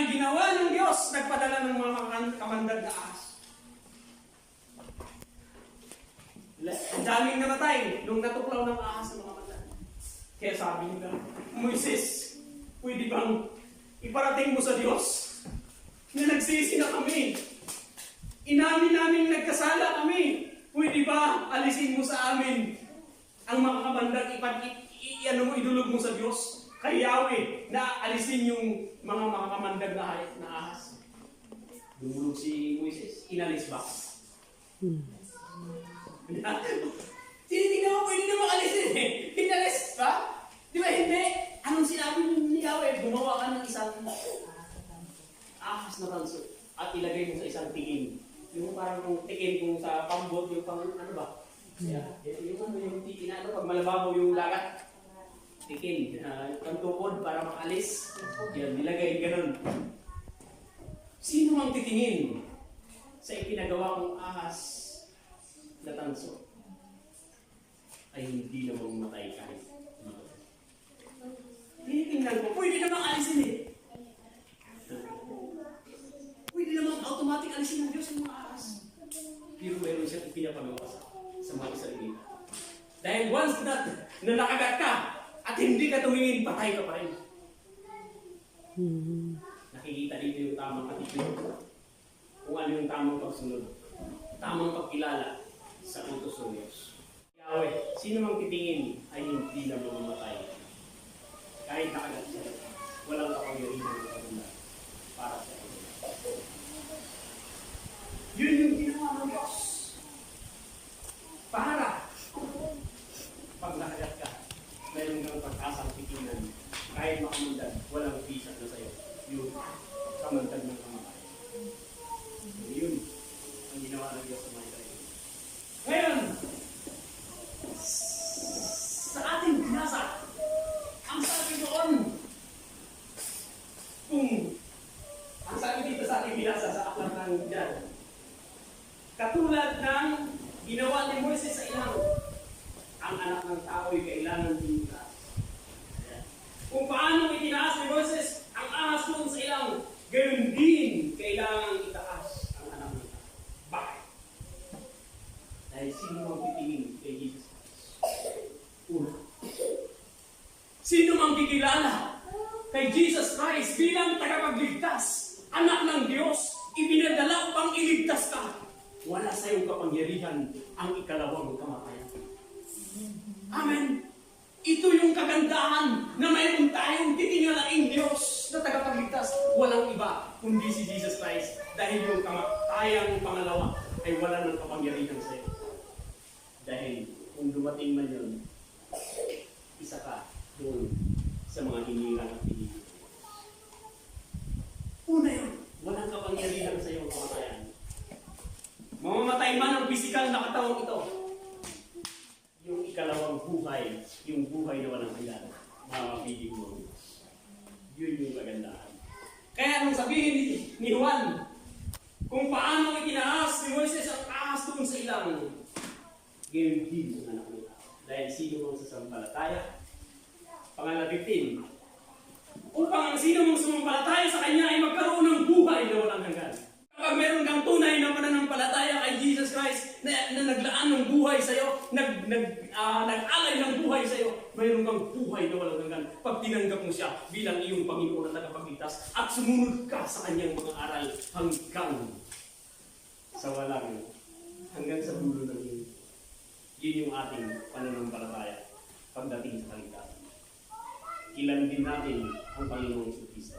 ang ginawa ng Diyos, nagpadala ng mga kamandag na ahas. Ang daming namatay nung natuklaw ng ahas ng mga mandag. Kaya sabi nila, Moises, pwede bang iparating mo sa Diyos na nagsisi na kami? Inamin namin nagkasala kami. Pwede ba alisin mo sa amin ang mga kamandag, idulog mo sa Diyos? Kay Yahweh na alisin yung mga kamandag na ahas. Dumulog si Moises, inalis ba? Tinitingnan mo, pwede naman alisin eh. Inalis ba? Di ba hindi? Anong sinabi ni Yahweh? Gumawa ka ng isang ahas na tanso at ilagay mo sa isang tingin. Yung parang tikin kung sa pambot, yung pang ano ba? Yeah. Yung tikin na pag malababaw yung lagat. Tikin, pangtukod para makalis. Yan, nilagay ganun. Sino ang titingin sa ipinagawa kong ahas na tanso ay hindi na mamatay kahit dito? Tinitingnan ko, pwede namang alisin eh. Pwede namang automatic alisin ng Diyos yung mga ahas. Pero meron siyang ipinapagawa sa mga Israelita. Dahil once na nakagat ka, at hindi ka tumingin, patay ka pa rin. Nakikita dito yung tamang attitude. Kung ano yung tamang pagsunod. Tamang pagkilala sa utos ng Diyos. Yahweh, sino mang titingin ay hindi na mamamatay. Kahit nakagat siya, walang kapangyarihan ng pagkila para sa iyo. Yun yung ginawa ng Diyos. Para pag nakagat ka, mayroon kang pag-asang titingnan. Kahit makamandag, walang visa na sa'yo. Yung kamandag ng kamakayan. Yun ang ginawa ng Diyos sa mga Israel. Ngayon, sa ating binasa, ang sabi doon, ang sabi dito sa ating binasa sa aklat ng Jan, katulad ng ginawa ni Moises sa ilang, ang anak ng tao ay kailangan din itaas. Kung paano itinaas ni Moises ang ahas doon sa ilang, ganoon din kailangan itaas ang anak ng tao. Bakit? Dahil sino ang titingin kay Jesus Christ? Una. Sino ang kikilala kay Jesus Christ bilang tagapagligtas, anak ng Diyos, ibinadala upang iligtas ka? Wala sa iyong kapangyarihan ang ikalawang kamatayan. Amen. Ito yung kagandahan na mayroon tayong titingalaing Diyos na tagapagligtas. Walang iba kundi si Jesus Christ. Dahil yung kamatayang pangalawa ay wala ng kapangyarihan sa iyo. Dahil kung dumating man yun, isa ka doon sa mga hinirang at hinirang. Una yun, walang kapangyarihan sa iyo ang kamatayan. Mamamatay man ang pisikal na katawang ito. Yung ikalawang buhay, yung buhay na walang hanggan, mamapiling mo. Yun yung kagandahan. Kaya nung sabihin ni Juan, kung paano itinaas ni Moises ang ahas doon sa ilang, gayon din ang anak ng tao. Dahil sino mong sasampalataya? Pangalawa 15. Upang ang sino mong sumampalataya sa kanya ay magkaroon ng buhay na walang hanggan. Kapag meron kang tunay na pananampalataya kay Jesus Christ na naglaan ng buhay sa iyo, nag-alay ng buhay sa iyo, mayroon kang buhay na walang hanggan pag tinanggap mo siya bilang iyong Panginoon na tagapagligtas at sumunod ka sa kanyang mga aral hanggang sa walang, hanggang sa dulo ng iyo. Yun yung ating pananampalataya pagdating sa kaligtasan. Kilala din natin ang Panginoong Kristo.